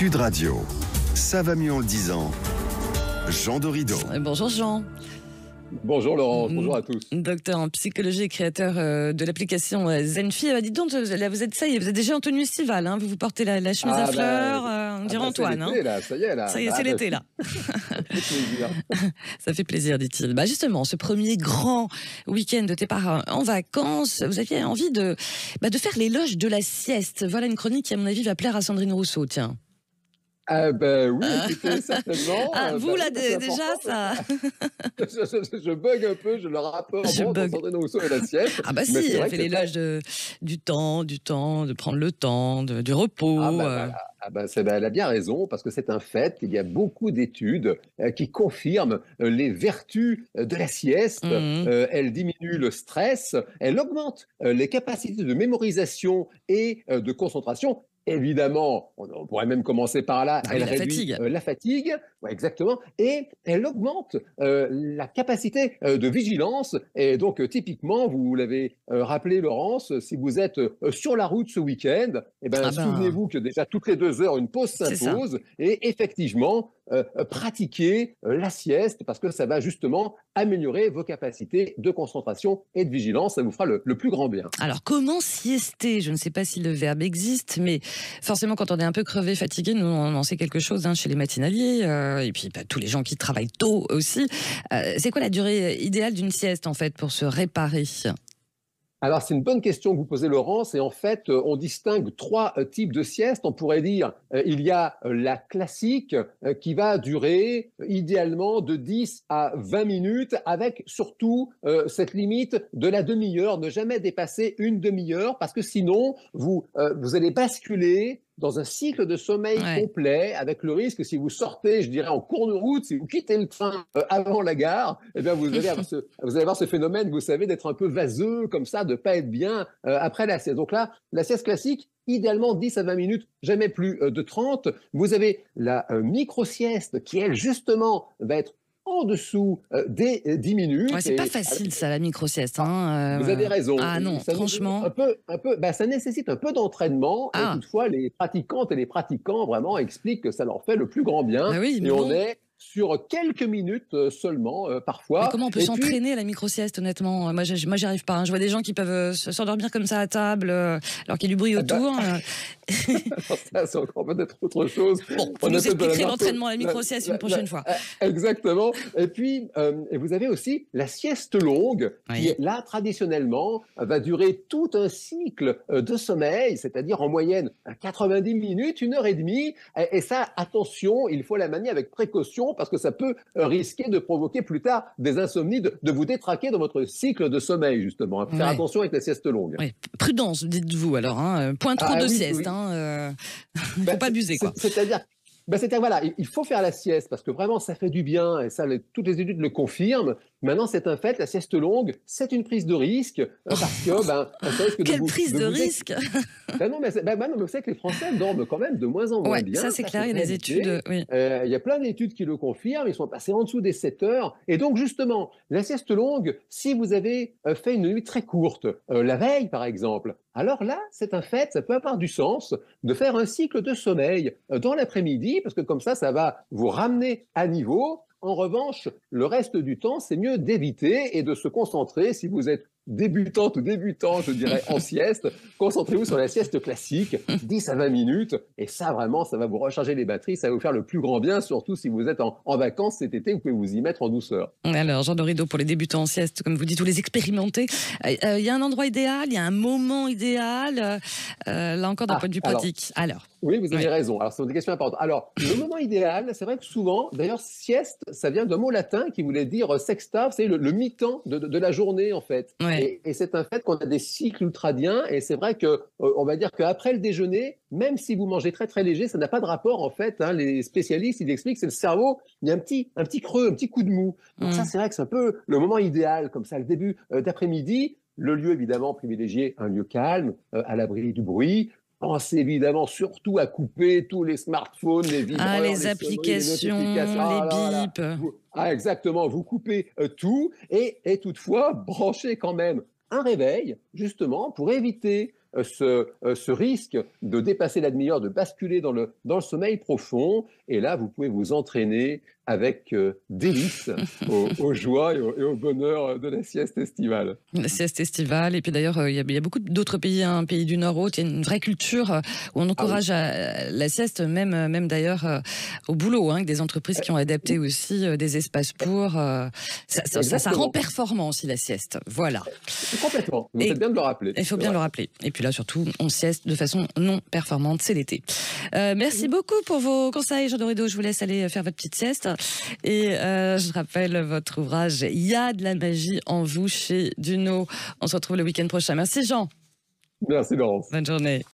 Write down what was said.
Sud Radio. Ça va mieux en le disant. Jean Dorido. Bonjour Jean. Bonjour Laurence, bonjour à tous. Docteur en psychologie et créateur de l'application Zenfi. Dites donc, là, vous êtes déjà en tenue estivale, hein, vous vous portez la chemise à fleurs, on dirait Antoine. C'est l'été, là, ça y est, là. Ça y est, c'est l'été, là. Ça fait plaisir. Ça fait plaisir, dit-il. Justement, ce premier grand week-end de départ en vacances, vous aviez envie de faire l'éloge de la sieste. Voilà une chronique qui, à mon avis, va plaire à Sandrine Rousseau, tiens. Oui, écoutez, certainement. Vous, là, déjà, ça... je bug un peu, je le rapporte entre Sandrine Rousseau et la sieste. Si, elle fait l'éloge du temps, de prendre le temps, du repos. Elle a bien raison, parce que c'est un fait qu'il y a beaucoup d'études qui confirment les vertus de la sieste. Elle diminue le stress, elle augmente les capacités de mémorisation et de concentration. Évidemment, on pourrait même commencer par là, elle réduit la fatigue, ouais, exactement, et elle augmente la capacité de vigilance. Et donc, typiquement, vous l'avez rappelé, Laurence, si vous êtes sur la route ce week-end, souvenez-vous que déjà toutes les 2 heures, une pause s'impose, et effectivement, pratiquez la sieste, parce que ça va justement améliorer vos capacités de concentration et de vigilance, ça vous fera le plus grand bien. Alors, comment siester ? Je ne sais pas si le verbe existe, mais forcément, quand on est un peu crevé, fatigué, nous, on en sait quelque chose chez les matinaliers, et puis tous les gens qui travaillent tôt aussi. C'est quoi la durée idéale d'une sieste, en fait, pour se réparer ? Alors, c'est une bonne question que vous posez, Laurence, et en fait, on distingue 3 types de siestes. On pourrait dire, il y a la classique qui va durer idéalement de 10 à 20 minutes, avec surtout cette limite de la demi-heure, ne jamais dépasser une demi-heure, parce que sinon, vous allez basculer dans un cycle de sommeil complet, avec le risque, si vous sortez, je dirais, en cours de route, si vous quittez le train avant la gare, vous allez avoir ce phénomène, vous savez, d'être un peu vaseux, comme ça, de ne pas être bien après la sieste. Donc là, la sieste classique, idéalement 10 à 20 minutes, jamais plus de 30. Vous avez la micro-sieste qui, elle, justement, va être en dessous des 10 minutes. C'est pas facile, ça, la micro-sieste. Vous avez raison. Non, franchement. Ça nécessite un peu d'entraînement. Et toutefois, les pratiquantes et les pratiquants vraiment expliquent que ça leur fait le plus grand bien. On est sur quelques minutes seulement, parfois. Mais comment on peut s'entraîner à la micro-sieste, honnêtement ? Moi, j'y arrive pas. Je vois des gens qui peuvent s'endormir comme ça à table, alors qu'il y a du bruit autour. Ça, c'est encore peut-être autre chose. Vous nous expliquerez l'entraînement à la micro-sieste une prochaine fois. Exactement. Et puis, vous avez aussi la sieste longue, qui, là, traditionnellement, va durer tout un cycle de sommeil, c'est-à-dire en moyenne 90 minutes, 1h30. Et ça, attention, il faut la manier avec précaution, parce que ça peut risquer de provoquer plus tard des insomnies, de vous détraquer dans votre cycle de sommeil, justement. Faire attention avec la sieste longue. Prudence, dites-vous alors. Point trop de sieste. Faut pas abuser, quoi. C'est-à-dire, voilà, il faut faire la sieste parce que vraiment ça fait du bien et ça, toutes les études le confirment. Maintenant, c'est un fait, la sieste longue, c'est une prise de risque parce que ça risque Quelle prise de risque non, mais vous savez que les Français dorment quand même de moins en moins bien. Ça c'est clair, il y a des études. Il y a plein d'études qui le confirment, ils sont passés en dessous des 7 heures. Et donc justement, la sieste longue, si vous avez fait une nuit très courte, la veille par exemple, alors là, c'est un fait, ça peut avoir du sens de faire un cycle de sommeil dans l'après-midi, parce que comme ça va vous ramener à niveau. En revanche, le reste du temps, c'est mieux d'éviter et de se concentrer, si vous êtes débutante ou débutant, je dirais, en sieste, concentrez-vous sur la sieste classique, 10 à 20 minutes, et ça, vraiment, ça va vous recharger les batteries, ça va vous faire le plus grand bien, surtout si vous êtes en vacances cet été, vous pouvez vous y mettre en douceur. Alors, Jean Dorido, pour les débutants en sieste, comme vous dites, tous les expérimentés, il y a un endroit idéal, il y a un moment idéal, là encore d'un point de vue pratique. Oui, vous avez raison. Alors, c'est une question importante. Alors, le moment idéal, c'est vrai que souvent, d'ailleurs, sieste, ça vient d'un mot latin qui voulait dire sexta, c'est le mi-temps de la journée, en fait. Et c'est un fait qu'on a des cycles ultradiens, et c'est vrai que, on va dire qu'après le déjeuner, même si vous mangez très très léger, ça n'a pas de rapport, en fait. Les spécialistes, ils expliquent que c'est le cerveau, il y a un petit creux, un petit coup de mou. Donc ça, c'est vrai que c'est un peu le moment idéal, comme ça, le début d'après-midi. Le lieu, évidemment, privilégié, un lieu calme, à l'abri du bruit. Pensez évidemment surtout à couper tous les smartphones, les vibreurs, les applications, les bips. Exactement, vous coupez tout et toutefois branchez quand même un réveil, justement, pour éviter ce risque de dépasser la demi-heure, de basculer dans le sommeil profond. Et là, vous pouvez vous entraîner avec délice aux joies et au bonheur de la sieste estivale. La sieste estivale. Et puis d'ailleurs, il y a beaucoup d'autres pays, hein, pays du Nord, il y a une vraie culture où on encourage la sieste, même d'ailleurs au boulot, hein, avec des entreprises qui ont adapté aussi des espaces pour. Ça rend performant aussi la sieste. Voilà. Complètement. Vous faites bien de le rappeler. Il faut bien le rappeler. Et puis là, surtout, on sieste de façon non performante, c'est l'été. Merci beaucoup pour vos conseils, Jean Dorido. Je vous laisse aller faire votre petite sieste. Et je rappelle votre ouvrage « Il y a de la magie en vous » chez Duno. On se retrouve le week-end prochain. Merci Jean. Merci Laurence. Bonne journée.